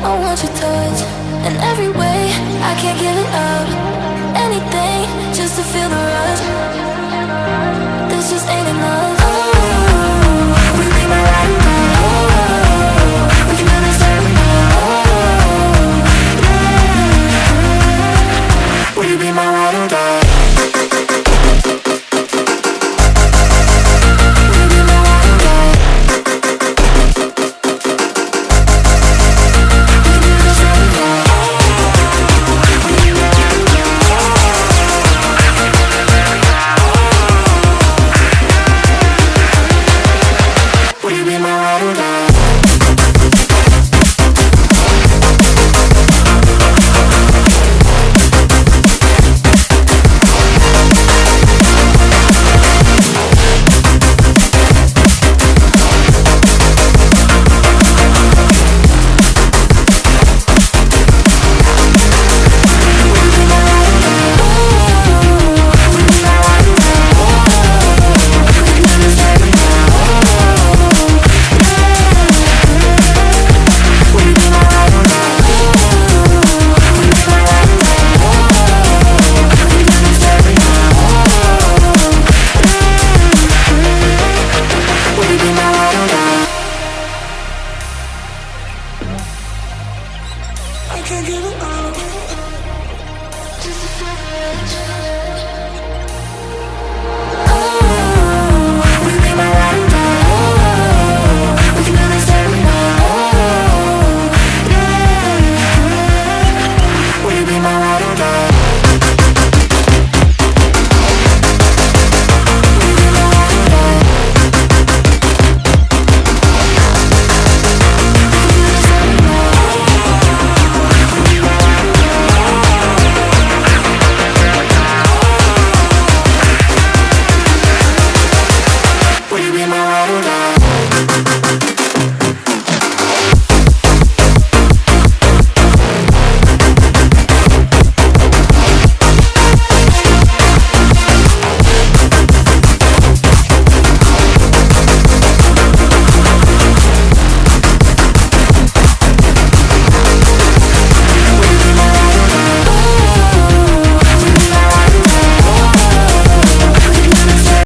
I want your touch in every way. I can't give it up. Anything just to feel the rush. This just ain't enough. Oh, will you be my ride or die? Oh, we can never start now. Oh, will you be my ride or die? I can't give it up. Just a second.